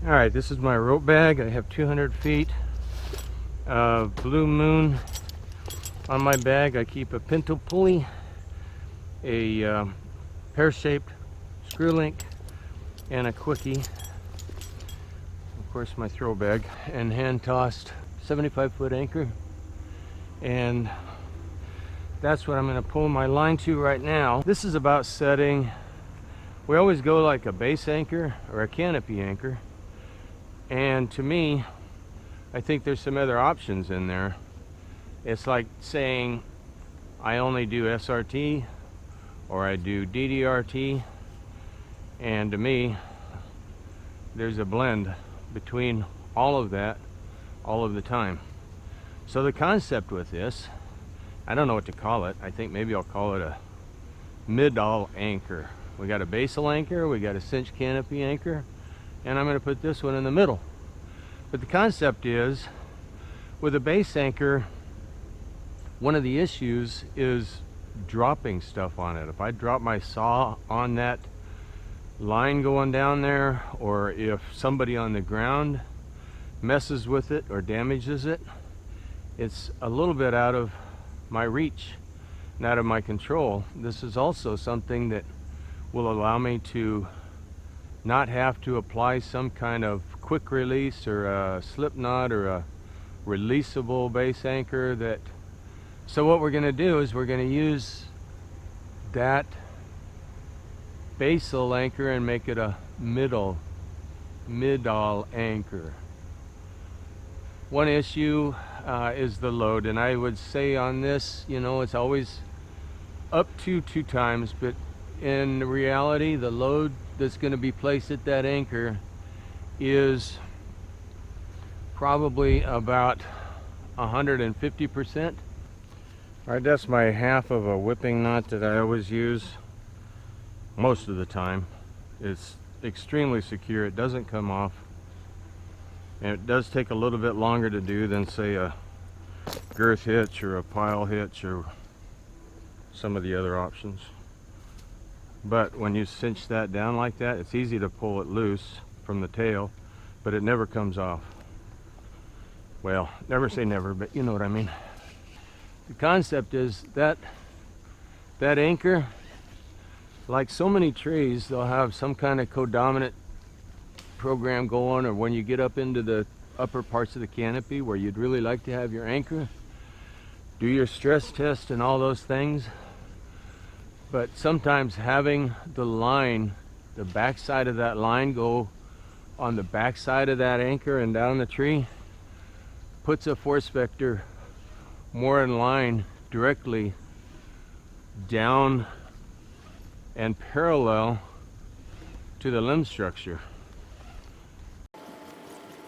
Alright, this is my rope bag. I have 200 feet of Blue Moon on my bag. I keep a pinto pulley, a pear-shaped screw link, and a quickie. Of course, my throw bag, and hand-tossed 75-foot anchor. And that's what I'm going to pull my line to right now. This is about setting. We always go like a base anchor or a canopy anchor. And to me, I think there's some other options in there. It's like saying I only do SRT or I do DDRT, and to me there's a blend between all of that all of the time. So the concept with this, I don't know what to call it. I think maybe I'll call it a mid-all anchor. We got a basal anchor, we got a cinch canopy anchor, and I'm going to put this one in the middle. But the concept is, with a base anchor, one of the issues is dropping stuff on it. If I drop my saw on that line going down there, or if somebody on the ground messes with it or damages it, it's a little bit out of my reach and out of my control. This is also something that will allow me to not have to apply some kind of quick release or a slip knot or a releasable base anchor. So what we're going to do is we're going to use that basal anchor and make it a mid-all anchor. One issue is the load, and I would say on this, you know, it's always up to 2 times, but in reality the load that's going to be placed at that anchor is probably about 150%. All right, that's my half of a whipping knot that I always use most of the time. It's extremely secure, it doesn't come off, and it does take a little bit longer to do than say a girth hitch or a pile hitch or some of the other options. But when you cinch that down like that, it's easy to pull it loose from the tail, but it never comes off. Well, never say never, but you know what I mean. The concept is that anchor, like so many trees, they'll have some kind of codominant program going, or when you get up into the upper parts of the canopy where you'd really like to have your anchor, do your stress test and all those things. But sometimes having the line, the back side of that line, go on the back side of that anchor and down the tree puts a force vector more in line directly down and parallel to the limb structure.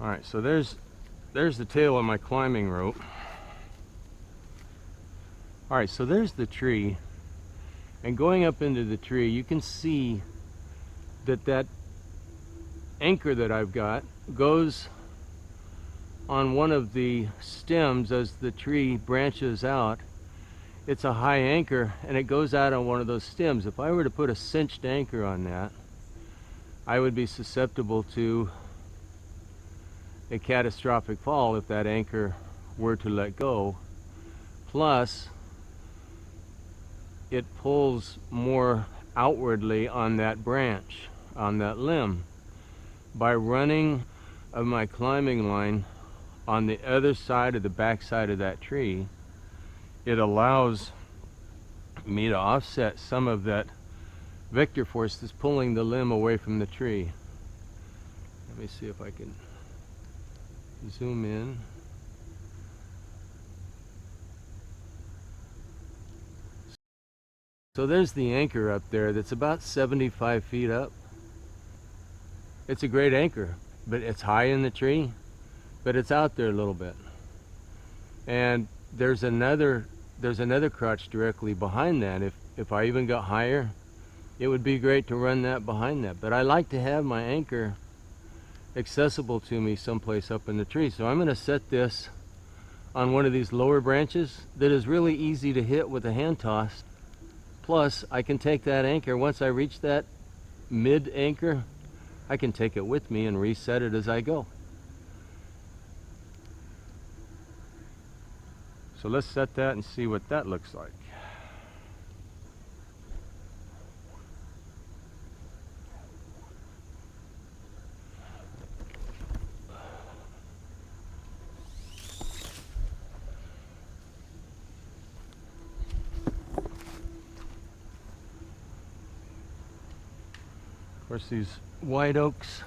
All right, so there's the tail of my climbing rope. All right, so there's the tree. And going up into the tree, you can see that anchor that I've got goes on one of the stems as the tree branches out. It's a high anchor, and it goes out on one of those stems. If I were to put a cinched anchor on that, I would be susceptible to a catastrophic fall if that anchor were to let go. Plus, it pulls more outwardly on that branch, on that limb. By running of my climbing line on the other side of the back side of that tree, it allows me to offset some of that vector force that's pulling the limb away from the tree. Let me see if I can zoom in. So there's the anchor up there that's about 75 feet up. It's a great anchor, but it's high in the tree, but it's out there a little bit. And there's another crotch directly behind that. If I even got higher, it would be great to run that behind that. But I like to have my anchor accessible to me someplace up in the tree. So I'm going to set this on one of these lower branches that is really easy to hit with a hand toss. Plus, I can take that anchor, once I reach that mid anchor I can take it with me and reset it as I go. So let's set that and see what that looks like. Of course, these white oaks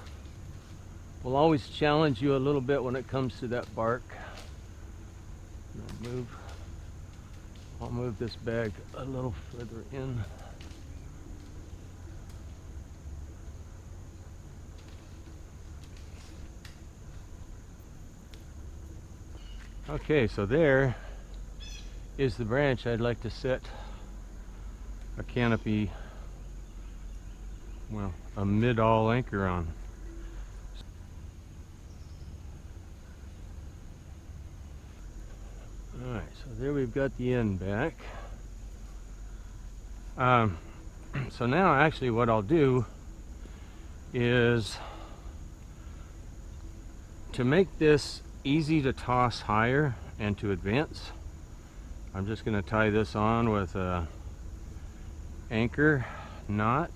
will always challenge you a little bit when it comes to that bark. I'll move this bag a little further in. Okay, so there is the branch I'd like to set a canopy, well, a mid-all anchor on. Alright, so there we've got the end back. So now actually what I'll do is, to make this easy to toss higher and to advance, I'm just going to tie this on with a anchor knot.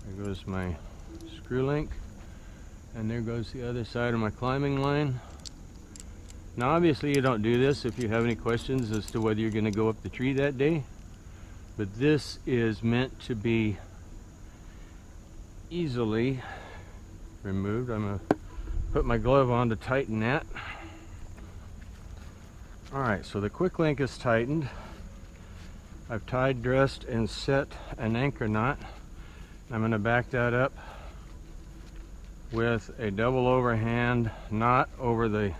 There goes my screw link, and there goes the other side of my climbing line. Now obviously you don't do this if you have any questions as to whether you're going to go up the tree that day, but this is meant to be easily removed. I'm going to put my glove on to tighten that. Alright, so the quick link is tightened. I've tied, dressed, and set an anchor knot. I'm going to back that up with a double overhand knot over the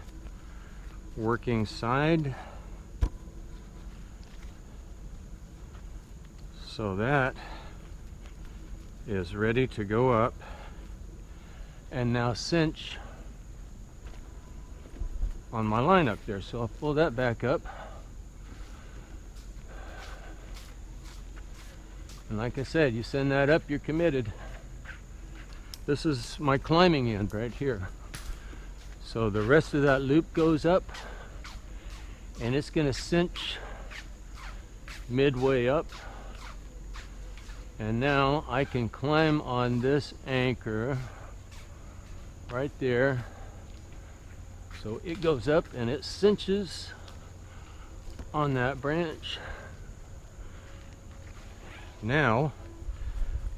working side. So that is ready to go up. And now cinch on my line up there. So I'll pull that back up. And like I said, you send that up, you're committed. This is my climbing end right here. So the rest of that loop goes up, and it's going to cinch midway up. And now I can climb on this anchor right there. So it goes up and it cinches on that branch. Now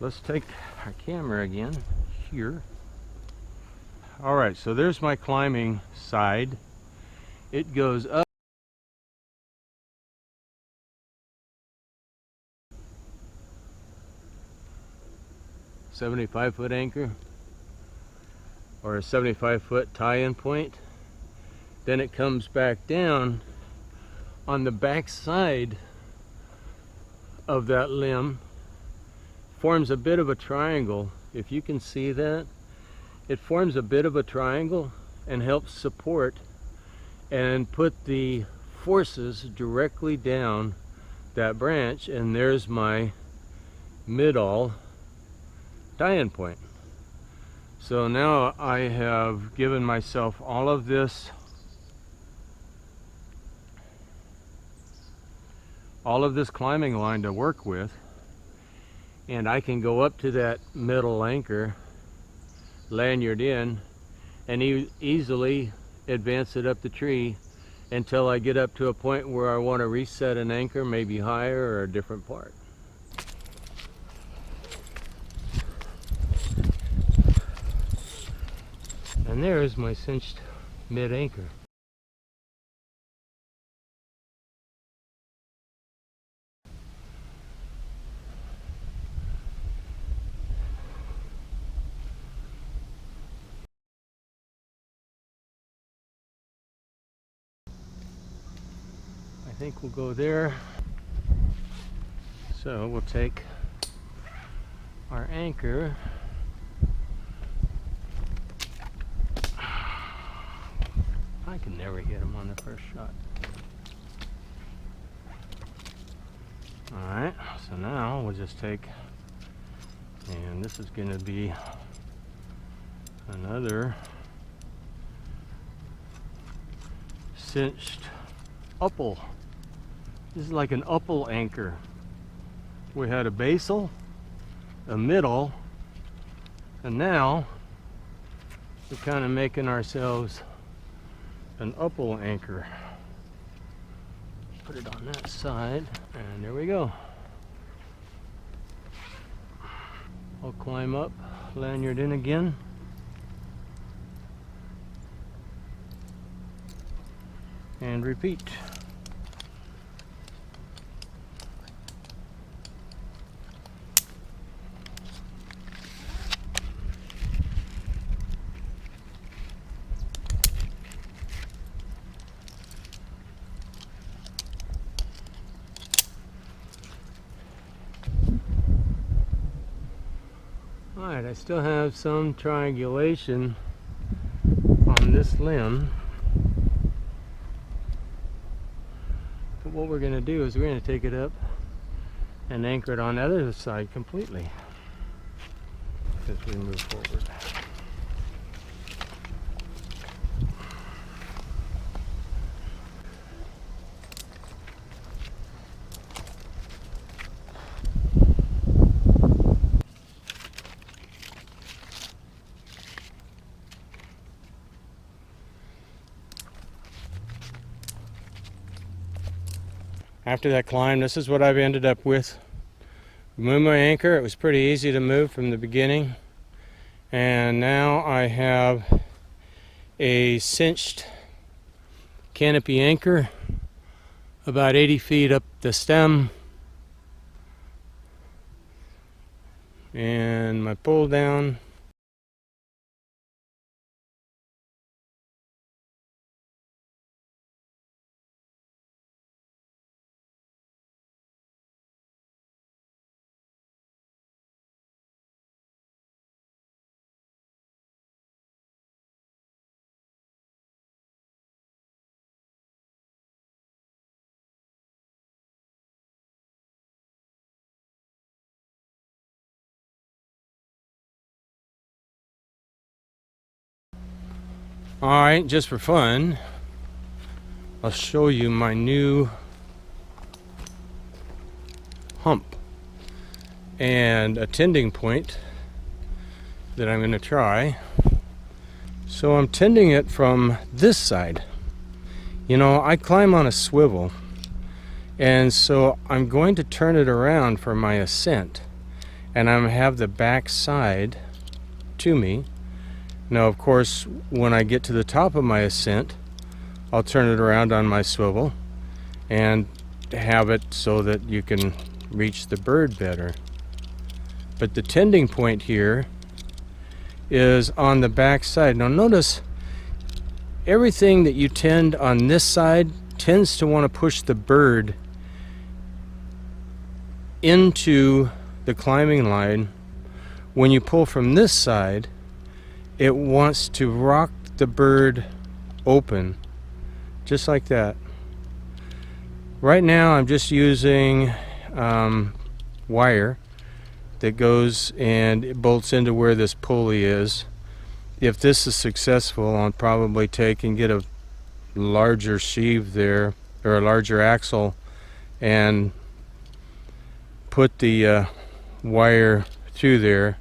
let's take our camera again here. Alright, so there's my climbing side. It goes up. A 75-foot anchor or a 75-foot tie-in point. Then it comes back down on the back side of that limb, forms a bit of a triangle. If you can see that, it forms a bit of a triangle and helps support and put the forces directly down that branch. And there's my mid-all tie-in point. So now I have given myself all of this climbing line to work with, and I can go up to that middle anchor, lanyard in, and easily advance it up the tree until I get up to a point where I want to reset an anchor, maybe higher or a different part. And there is my cinched mid anchor. I think we'll go there. So we'll take our anchor. I can never hit him on the first shot. Alright, so now we'll just take, and this is going to be another cinched upple. This is like an upple anchor. We had a basal, a middle, and now we're kind of making ourselves an upple anchor. Put it on that side, and there we go. I'll climb up, lanyard in again. And repeat. Alright, I still have some triangulation on this limb. But what we're going to do is we're going to take it up and anchor it on the other side completely as we move forward. After that climb, this is what I've ended up with. Moved my anchor. It was pretty easy to move from the beginning. And now I have a cinched canopy anchor about 80 feet up the stem. And my pull down. Alright, just for fun, I'll show you my new hump and a tending point that I'm going to try. So I'm tending it from this side. You know, I climb on a swivel, and so I'm going to turn it around for my ascent, and I'm going to have the back side to me. Now, of course, when I get to the top of my ascent, I'll turn it around on my swivel and have it so that you can reach the bird better. But the tending point here is on the back side. Now notice, everything that you tend on this side tends to want to push the bird into the climbing line. When you pull from this side, it wants to rock the bird open, just like that. Right now I'm just using wire that goes and it bolts into where this pulley is. If this is successful, I'll probably take and get a larger sheave there, or a larger axle, and put the wire through there.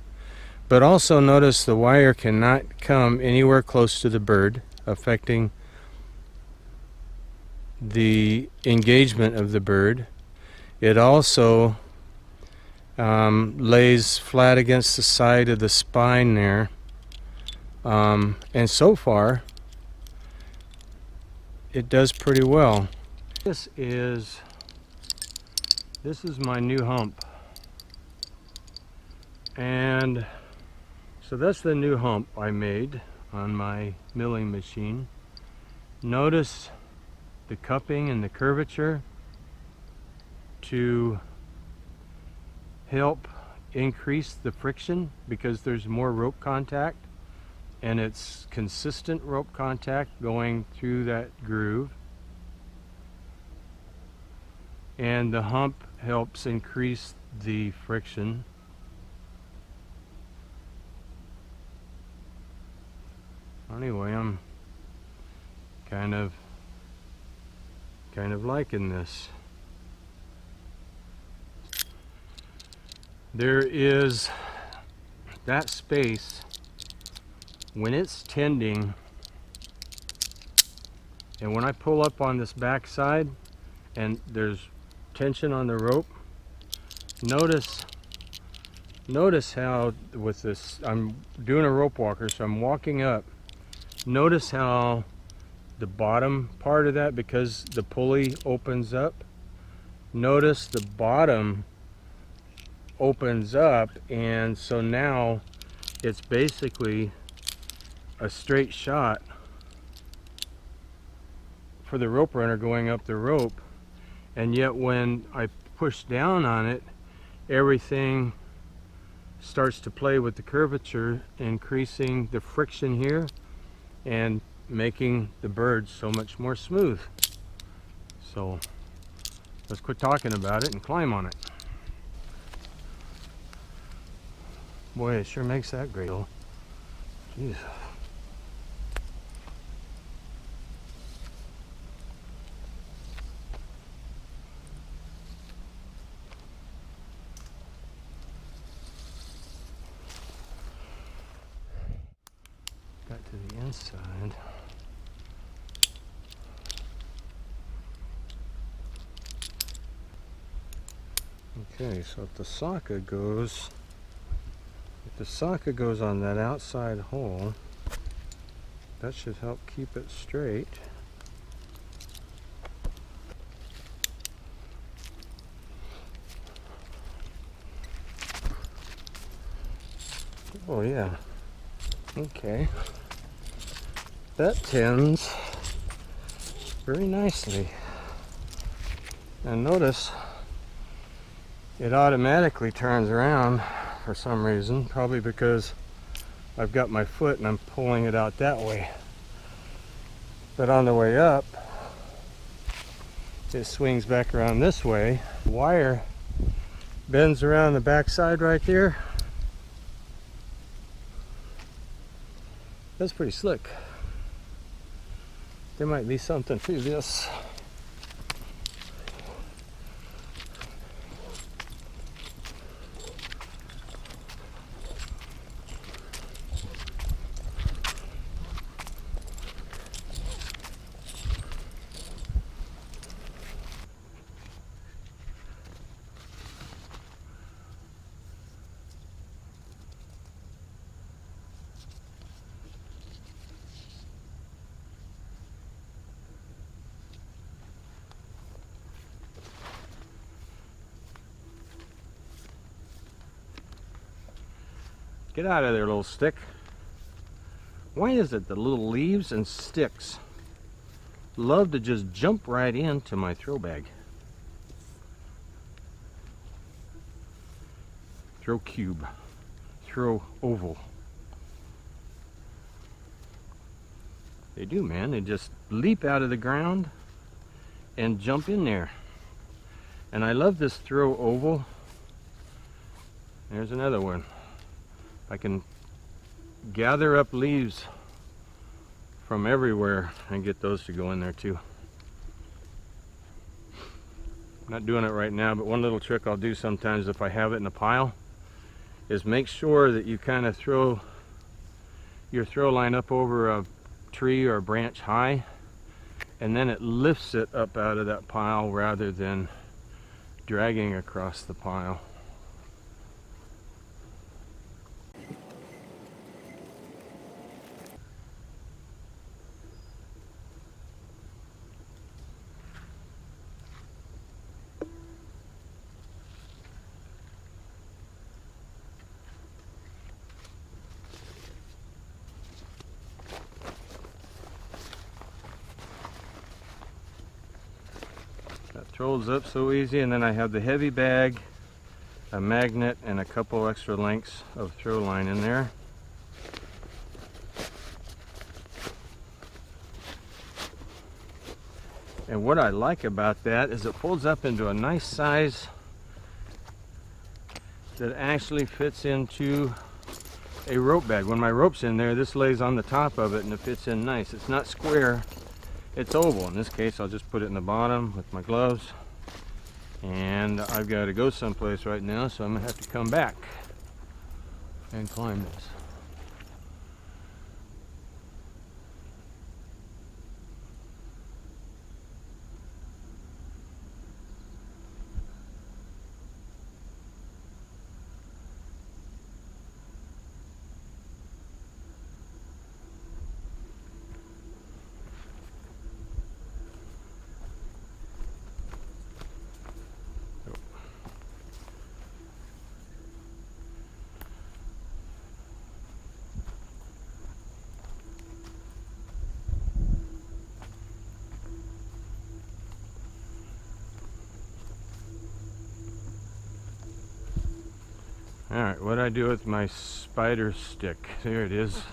But also notice the wire cannot come anywhere close to the bird, affecting the engagement of the bird. It also lays flat against the side of the spine there. And so far, it does pretty well. This is my new hump. And so that's the new hump I made on my milling machine. Notice the cupping and the curvature to help increase the friction, because there's more rope contact, and it's consistent rope contact going through that groove. and the hump helps increase the friction. Anyway, I'm kind of liking this. There is that space when it's tending, and when I pull up on this back side and there's tension on the rope, notice how with this, I'm doing a rope walker, so I'm walking up. Notice how the bottom part of that, because the pulley opens up, notice the bottom opens up, and so now it's basically a straight shot for the rope runner going up the rope. And yet when I push down on it, everything starts to play with the curvature, increasing the friction here and making the bird so much more smooth. So let's quit talking about it and climb on it. Boy, it sure makes that great. Jeez. Back to the inside. Okay, so if the socket goes on that outside hole, that should help keep it straight. Oh yeah, okay. That tends very nicely. And notice it automatically turns around for some reason, probably because I've got my foot and I'm pulling it out that way. But on the way up, it swings back around this way. The wire bends around the back side right there. That's pretty slick. There might be something to this. Get out of there, little stick. Why is it the little leaves and sticks love to just jump right into my throw bag? Throw cube, throw oval. They do, man. They just leap out of the ground and jump in there. And I love this throw oval. There's another one. I can gather up leaves from everywhere and get those to go in there too. I'm not doing it right now, but one little trick I'll do sometimes if I have it in a pile is make sure that you kind of throw your throw line up over a tree or a branch high, and then it lifts it up out of that pile rather than dragging across the pile. Throws up so easy, and then I have the heavy bag, a magnet, and a couple extra lengths of throw line in there. And what I like about that is it folds up into a nice size that actually fits into a rope bag. When my rope's in there, this lays on the top of it and it fits in nice. It's not square, it's oval. In this case, I'll just put it in the bottom with my gloves. And I've got to go someplace right now, so I'm gonna have to come back and climb this. Alright, what I do with my spider stick, there it is.